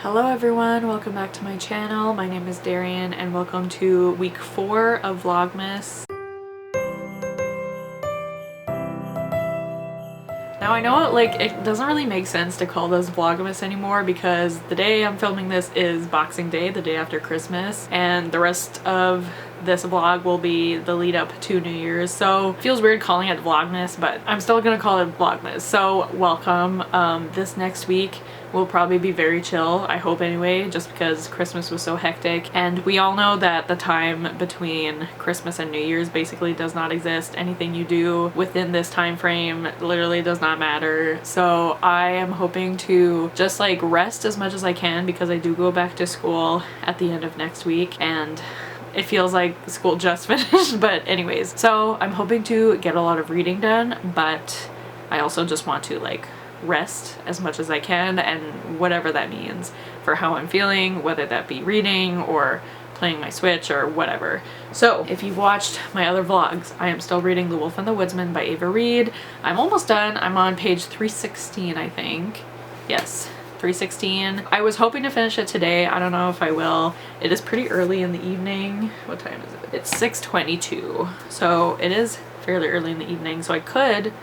Hello everyone, welcome back to my channel. My name is Darian and welcome to week 4 of Vlogmas. Now I know it doesn't really make sense to call this Vlogmas anymore because the day I'm filming this is Boxing Day, the day after Christmas, and the rest of this vlog will be the lead up to New Year's, so it feels weird calling it Vlogmas, but I'm still gonna call it Vlogmas. So welcome. This next week will probably be very chill, I hope anyway, just because Christmas was so hectic, and we all know that the time between Christmas and New Year's basically does not exist. Anything you do within this time frame literally does not matter. So I am hoping to just rest as much as I can because I do go back to school at the end of next week and it feels like school just finished. But anyways, so I'm hoping to get a lot of reading done, but I also just want to rest as much as I can, and whatever that means for how I'm feeling, whether that be reading or playing my Switch or whatever. So if you've watched my other vlogs, I am still reading The Wolf and the Woodsman by Ava Reid. I'm almost done. I'm on page 316, I think. Yes, 316. I was hoping to finish it today. I don't know if I will. It is pretty early in the evening. What time is it? It's 6:22. So it is fairly early in the evening, so I could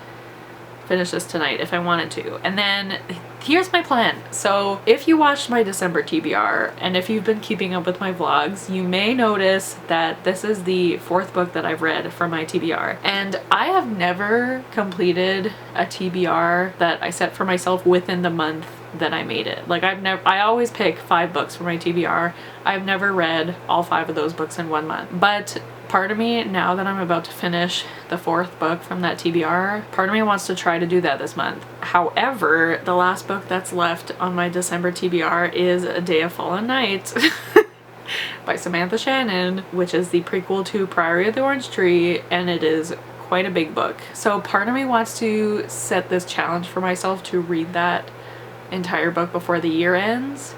finish this tonight if I wanted to. And then here's my plan. So if you watched my December TBR and if you've been keeping up with my vlogs, you may notice that this is the 4th book that I've read for my TBR, and I have never completed a TBR that I set for myself within the month that I made it. I always pick 5 books for my TBR. I've never read all 5 of those books in 1 month, but part of me, now that I'm about to finish the 4th book from that TBR, part of me wants to try to do that this month. However, the last book that's left on my December TBR is A Day of Fallen Night by Samantha Shannon, which is the prequel to Priory of the Orange Tree, and it is quite a big book. So part of me wants to set this challenge for myself to read that entire book before the year ends.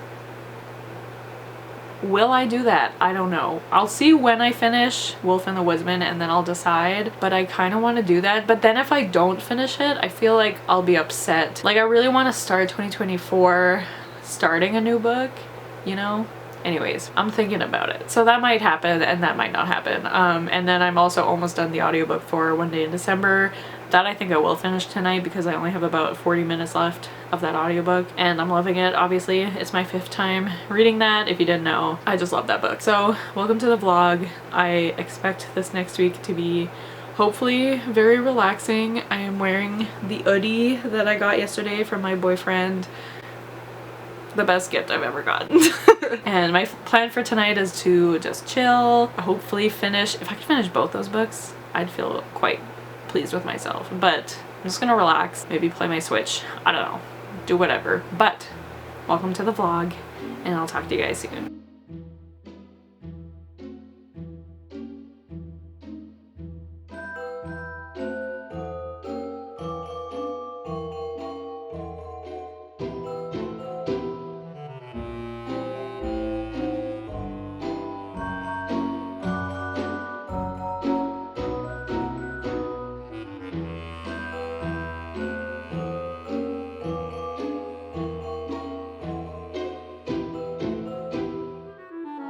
Will I do that? I don't know. I'll see when I finish Wolf and the Woodsman and then I'll decide, but I kind of want to do that. But then if I don't finish it, I feel like I'll be upset. I really want to start 2024 starting a new book, you know? Anyways, I'm thinking about it. So that might happen and that might not happen. And then I'm also almost done the audiobook for One Day in December. That I think I will finish tonight because I only have about 40 minutes left of that audiobook and I'm loving it. Obviously, it's my 5th time reading that, if you didn't know. I just love that book. So welcome to the vlog. I expect this next week to be hopefully very relaxing. I am wearing the hoodie that I got yesterday from my boyfriend. The best gift I've ever gotten. And my plan for tonight is to just chill, hopefully finish. If I could finish both those books, I'd feel quite pleased with myself. But I'm just gonna relax, maybe play my Switch, I don't know, do whatever. But welcome to the vlog and I'll talk to you guys soon.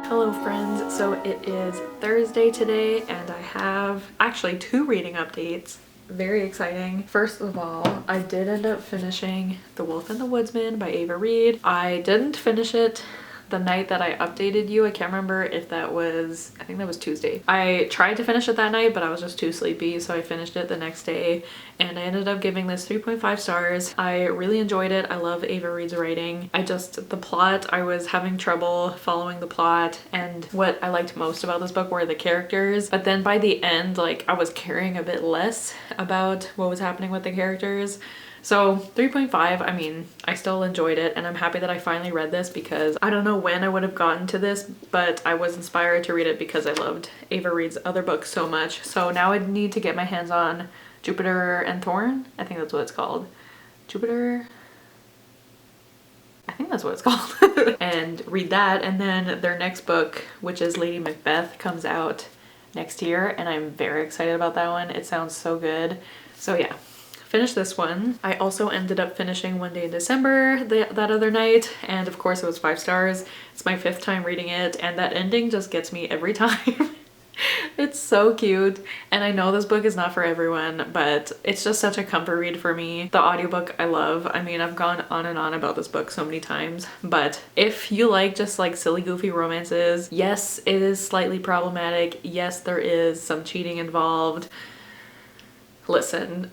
Hello friends, so it is Thursday today and I have actually 2 reading updates. Very exciting. First of all, I did end up finishing The Wolf and the Woodsman by Ava Reid. I didn't finish it the night that I updated you. I can't remember if that was, I think that was Tuesday. I tried to finish it that night, but I was just too sleepy, so I finished it the next day and I ended up giving this 3.5 stars. I really enjoyed it. I love Ava Reid's writing. The plot, I was having trouble following the plot, and what I liked most about this book were the characters, but then by the end, I was caring a bit less about what was happening with the characters. So 3.5, I mean, I still enjoyed it and I'm happy that I finally read this because I don't know when I would have gotten to this, but I was inspired to read it because I loved Ava Reid's other books so much. So now I need to get my hands on Jupiter and Thorn. I think that's what it's called. Jupiter? I think that's what it's called. And read that, and then their next book, which is Lady Macbeth, comes out next year and I'm very excited about that one. It sounds so good. So yeah. finished this one. I also ended up finishing One Day in December that other night, and of course it was 5 stars. It's my 5th time reading it, and that ending just gets me every time. It's so cute, and I know this book is not for everyone, but it's just such a comfort read for me. The audiobook I love. I mean, I've gone on and on about this book so many times, but if you like just like silly goofy romances, yes, it is slightly problematic. Yes, there is some cheating involved. Listen.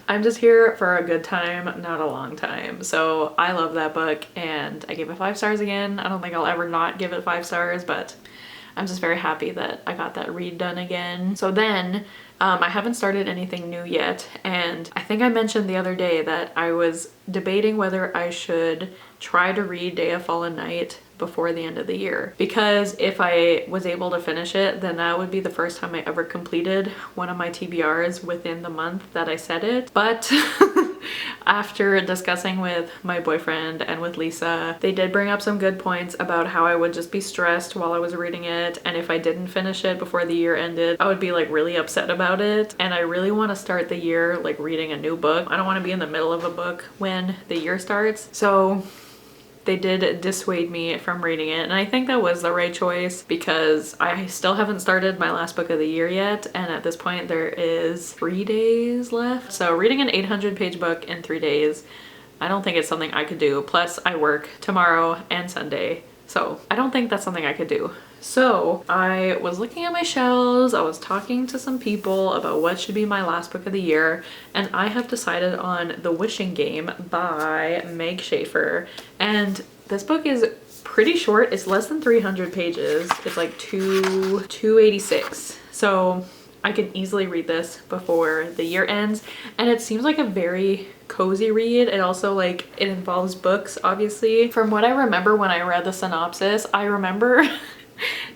I'm just here for a good time, not a long time. So I love that book, and I gave it 5 stars again. I don't think I'll ever not give it 5 stars, but I'm just very happy that I got that read done again. So then I haven't started anything new yet, and I think I mentioned the other day that I was debating whether I should try to read Day of Fallen Night before the end of the year, because if I was able to finish it, then that would be the first time I ever completed one of my TBRs within the month that I set it. But after discussing with my boyfriend and with Lisa, they did bring up some good points about how I would just be stressed while I was reading it, and if I didn't finish it before the year ended, I would be like really upset about it. And I really want to start the year like reading a new book. I don't want to be in the middle of a book when the year starts. So they did dissuade me from reading it, and I think that was the right choice, because I still haven't started my last book of the year yet, and at this point there is 3 days left. So reading an 800-page book in 3 days, I don't think it's something I could do. Plus I work tomorrow and Sunday, so I don't think that's something I could do. So I was looking at my shelves, I was talking to some people about what should be my last book of the year, and I have decided on The Wishing Game by Meg Schaefer. And this book is pretty short. It's less than 300 pages. It's like 286. So I can easily read this before the year ends, and it seems like a very cozy read. It also like, it involves books, obviously. From what I remember when I read the synopsis, I remember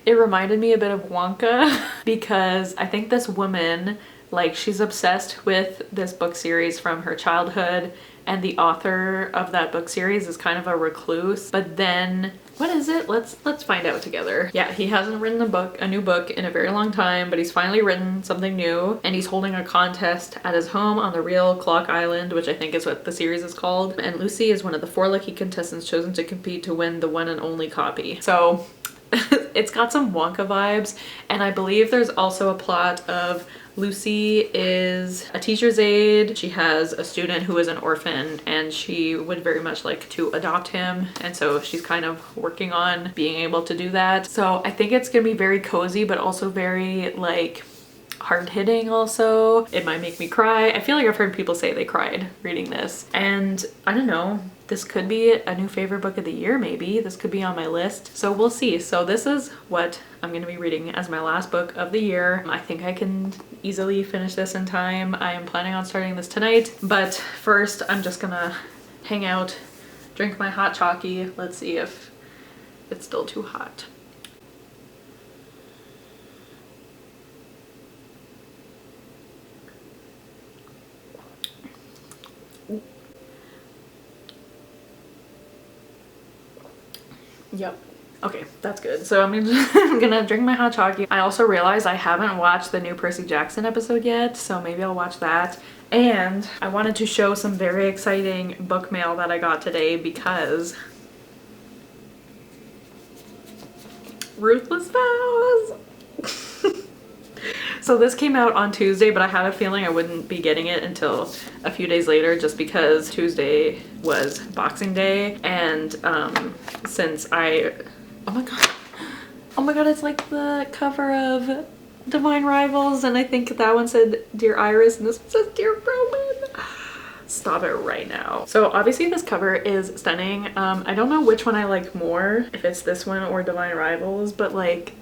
it reminded me a bit of Wonka, because I think this woman, like, she's obsessed with this book series from her childhood, and the author of that book series is kind of a recluse. But then, what is it? Let's find out together. Yeah, he hasn't written a new book in a very long time, but he's finally written something new, and he's holding a contest at his home on the real Clock Island, which I think is what the series is called. And Lucy is one of the 4 lucky contestants chosen to compete to win the one and only copy. So it's got some Wonka vibes, and I believe there's also a plot of Lucy is a teacher's aide. She has a student who is an orphan, and she would very much like to adopt him, and so she's kind of working on being able to do that. So I think it's gonna be very cozy, but also very like hard-hitting also. It might make me cry. I feel like I've heard people say they cried reading this, and I don't know, this could be a new favorite book of the year maybe. This could be on my list, so we'll see. So this is what I'm gonna be reading as my last book of the year. I think I can easily finish this in time. I am planning on starting this tonight, but first I'm just gonna hang out, drink my hot chalky. Let's see if it's still too hot. Yep. Okay, that's good. So I'm gonna drink my hot chocolate. I also realized I haven't watched the new Percy Jackson episode yet, so maybe I'll watch that. And I wanted to show some very exciting book mail that I got today, because Ruthless Vows! So this came out on Tuesday, but I had a feeling I wouldn't be getting it until a few days later, just because Tuesday was Boxing Day, and since oh my god, it's like the cover of Divine Rivals, and I think that one said Dear Iris and this one says Dear Roman. Stop it right now. So obviously this cover is stunning. I don't know which one I like more, if it's this one or Divine Rivals, but like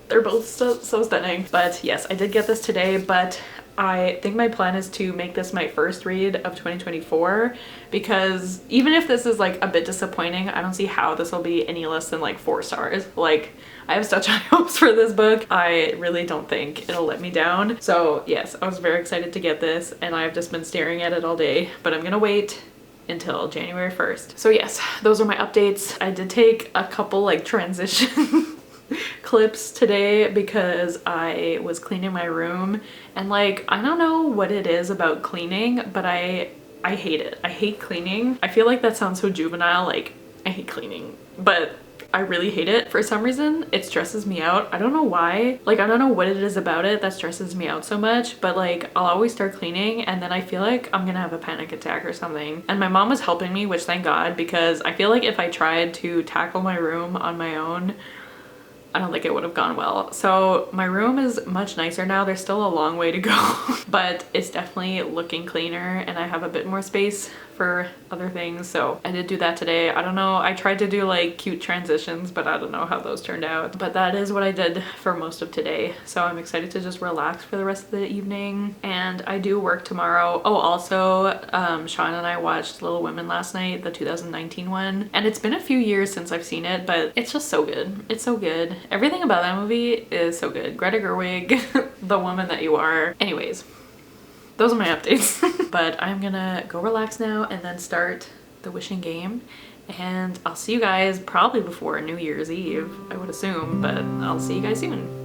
they're both so stunning. But yes, I did get this today, but I think my plan is to make this my first read of 2024, because even if this is like a bit disappointing, I don't see how this will be any less than like 4 stars. Like, I have such high hopes for this book. I really don't think it'll let me down. So yes, I was very excited to get this, and I've just been staring at it all day, but I'm gonna wait until January 1st. So yes, those are my updates. I did take a couple like transition clips today because I was cleaning my room, and like, I don't know what it is about cleaning, but I hate it. I hate cleaning. I feel like that sounds so juvenile, like I hate cleaning, but I really hate it. For some reason, it stresses me out. I don't know why. Like, I don't know what it is about it that stresses me out so much, but like, I'll always start cleaning and then I feel like I'm gonna have a panic attack or something. And my mom was helping me, which thank God, because I feel like if I tried to tackle my room on my own, I don't think it would have gone well. So my room is much nicer now. There's still a long way to go, but it's definitely looking cleaner and I have a bit more space for other things. So I did do that today. I don't know, I tried to do like cute transitions, but I don't know how those turned out. But that is what I did for most of today. So I'm excited to just relax for the rest of the evening. And I do work tomorrow. Oh, also, Sean and I watched Little Women last night, the 2019 one. And it's been a few years since I've seen it, but it's just so good. It's so good. Everything about that movie is so good. Greta Gerwig, the woman that you are. Anyways, those are my updates. But I'm gonna go relax now and then start the wishing game. And I'll see you guys probably before New Year's Eve, I would assume, but I'll see you guys soon.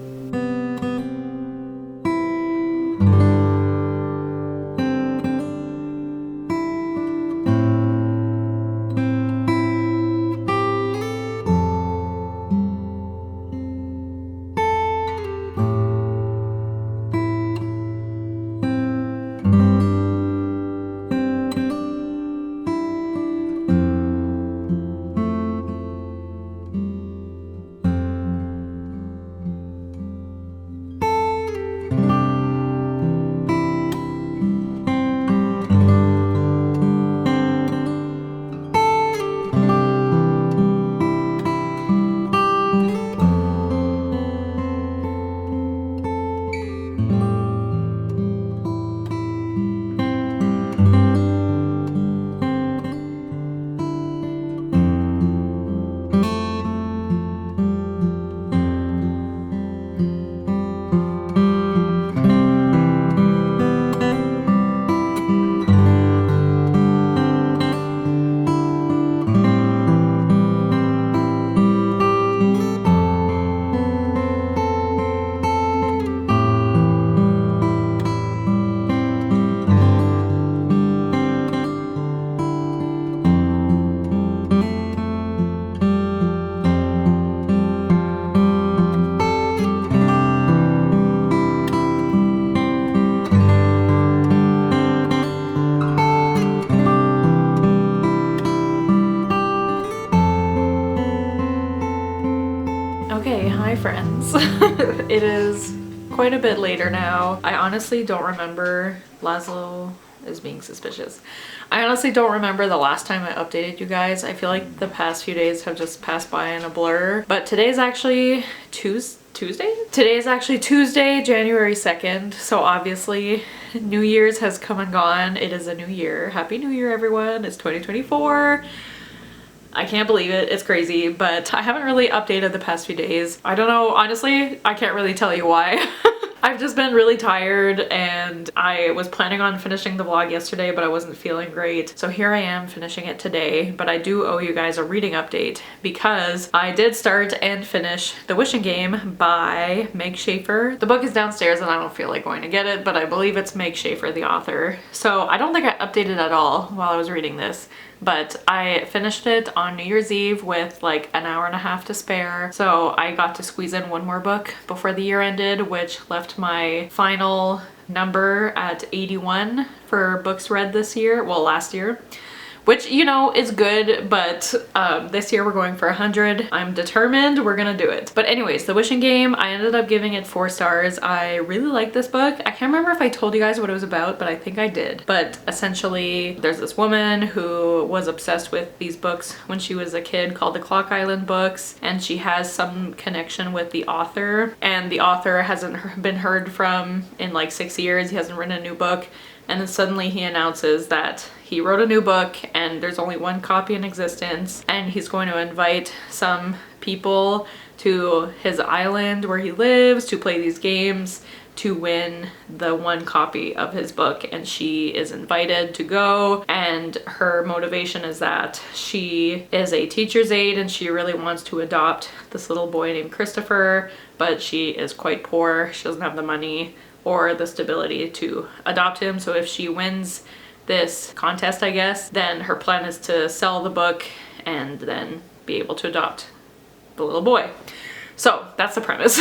Okay, hi friends. It is quite a bit later now. I honestly don't remember. Laszlo is being suspicious. I honestly don't remember the last time I updated you guys. I feel like the past few days have just passed by in a blur. But today's actually Tuesday? Today is actually Tuesday, January 2nd. So obviously New Year's has come and gone. It is a new year. Happy New Year, everyone. It's 2024. I can't believe it. It's crazy, but I haven't really updated the past few days. I don't know, honestly, I can't really tell you why. I've just been really tired and I was planning on finishing the vlog yesterday, but I wasn't feeling great. So here I am finishing it today, but I do owe you guys a reading update because I did start and finish The Wishing Game by Meg Schaefer. The book is downstairs and I don't feel like going to get it, but I believe it's Meg Schaefer, the author. So I don't think I updated at all while I was reading this. But I finished it on New Year's Eve with like an hour and a half to spare. So I got to squeeze in one more book before the year ended, which left my final number at 81 for books read this year, well, last year. Which, you know, is good, but this year we're going for 100. I'm determined, we're gonna do it. But anyways, The Wishing Game, I ended up giving it 4 stars. I really like this book. I can't remember if I told you guys what it was about, but I think I did. But essentially, there's this woman who was obsessed with these books when she was a kid called the Clock Island books, and she has some connection with the author, and the author hasn't been heard from in like 6 years. He hasn't written a new book. And then suddenly he announces that he wrote a new book and there's only one copy in existence, and he's going to invite some people to his island where he lives to play these games to win the one copy of his book, and she is invited to go, and her motivation is that she is a teacher's aide and she really wants to adopt this little boy named Christopher, but she is quite poor. She doesn't have the money or the stability to adopt him. So if she wins this contest, I guess, then her plan is to sell the book and then be able to adopt the little boy. So that's the premise.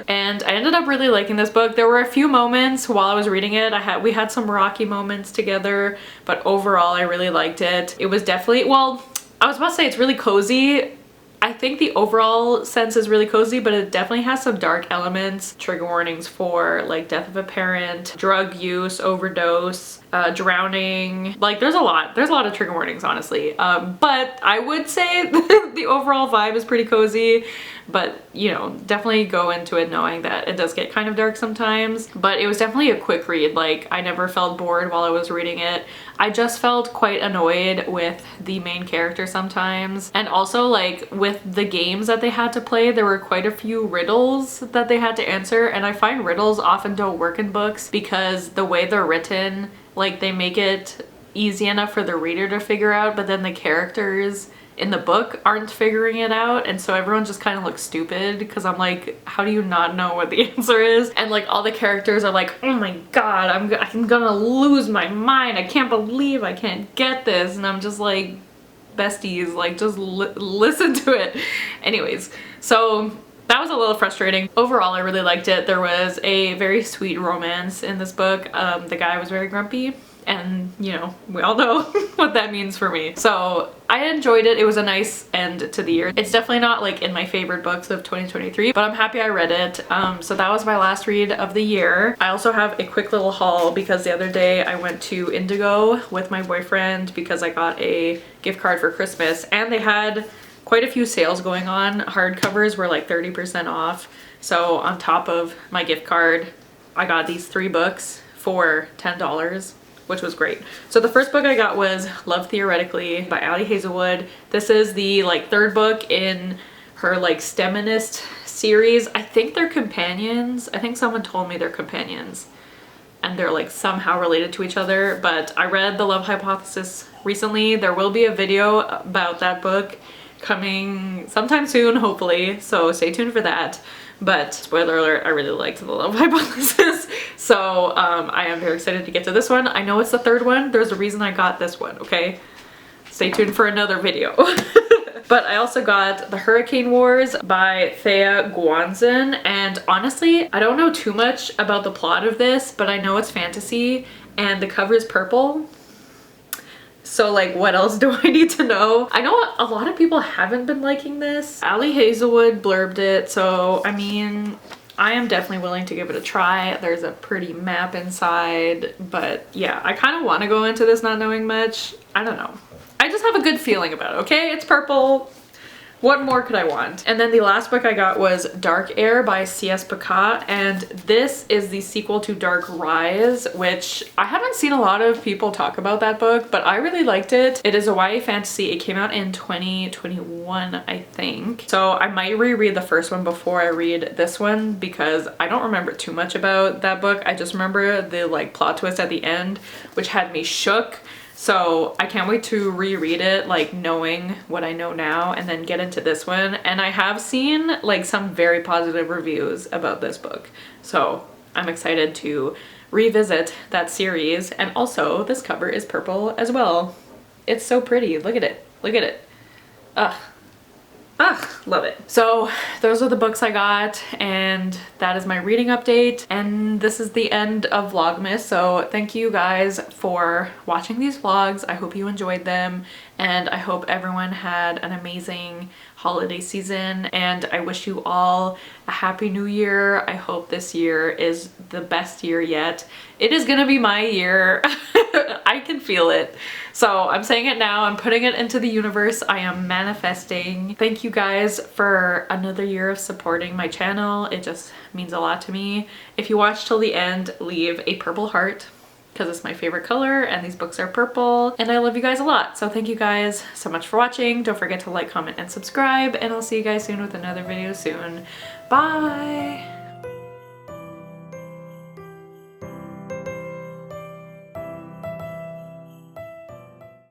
And I ended up really liking this book. There were a few moments while I was reading it. We had some rocky moments together, but overall I really liked it. It was definitely, well, I was about to say it's really cozy. I think the overall sense is really cozy, but it definitely has some dark elements. Trigger warnings for like death of a parent, drug use, overdose, drowning. Like there's a lot of trigger warnings, honestly. But I would say the overall vibe is pretty cozy. But you know, definitely go into it knowing that it does get kind of dark sometimes. But it was definitely a quick read. Like I never felt bored while I was reading it. I just felt quite annoyed with the main character sometimes. And also like with the games that they had to play, there were quite a few riddles that they had to answer. And I find riddles often don't work in books because the way they're written, like they make it easy enough for the reader to figure out, but then the characters in the book aren't figuring it out, and so everyone just kind of looks stupid because I'm like, how do you not know what the answer is? And like all the characters are like, oh my god, I'm gonna lose my mind, I can't believe I can't get this, and I'm just like, besties, like just listen to it. Anyways, so that was a little frustrating. Overall, I really liked it. There was a very sweet romance in this book. The guy was very grumpy, and you know, we all know what that means for me. So I enjoyed it. It was a nice end to the year. It's definitely not like in my favorite books of 2023, but I'm happy I read it. So that was my last read of the year. I also have a quick little haul because the other day I went to Indigo with my boyfriend because I got a gift card for Christmas, and they had quite a few sales going on. Hardcovers were like 30% off. So on top of my gift card, I got these 3 books for $10, which was great. So the first book I got was Love Theoretically by Ali Hazelwood. This is the like 3rd book in her like STEMinist series. I think they're companions. I think someone told me they're companions and they're like somehow related to each other, but I read The Love Hypothesis recently. There will be a video about that book coming sometime soon, hopefully, so stay tuned for that. But spoiler alert, I really liked The Love Hypothesis, so I am very excited to get to this one. I know it's the 3rd one. There's a reason I got this one, okay? Stay tuned for another video. But I also got The Hurricane Wars by Thea Guanzin, and honestly, I don't know too much about the plot of this, but I know it's fantasy, and the cover is purple. So like, what else do I need to know? I know a lot of people haven't been liking this. Ali Hazelwood blurbed it, so I mean, I am definitely willing to give it a try. There's a pretty map inside, but yeah, I kind of want to go into this not knowing much. I don't know. I just have a good feeling about it, okay? It's purple. What more could I want? And then the last book I got was Dark Air by C.S. Pacat, and this is the sequel to Dark Rise, which I haven't seen a lot of people talk about that book, but I really liked it. It is a YA fantasy. It came out in 2021, I think. So I might reread the first one before I read this one because I don't remember too much about that book. I just remember the like plot twist at the end, which had me shook. So I can't wait to reread it, like knowing what I know now, and then get into this one. And I have seen like some very positive reviews about this book. So I'm excited to revisit that series. And also this cover is purple as well. It's so pretty. Look at it. Look at it. Ugh. Ah, love it. So those are the books I got, and that is my reading update, and this is the end of Vlogmas. So thank you guys for watching these vlogs. I hope you enjoyed them, and I hope everyone had an amazing holiday season, and I wish you all a happy new year. I hope this year is the best year yet. It is gonna be my year. I can feel it. So I'm saying it now, I'm putting it into the universe, I am manifesting. Thank you guys for another year of supporting my channel. It just means a lot to me. If you watch till the end, leave a purple heart because it's my favorite color and these books are purple, and I love you guys a lot. So thank you guys so much for watching. Don't forget to like, comment, and subscribe, and I'll see you guys soon with another video soon. Bye!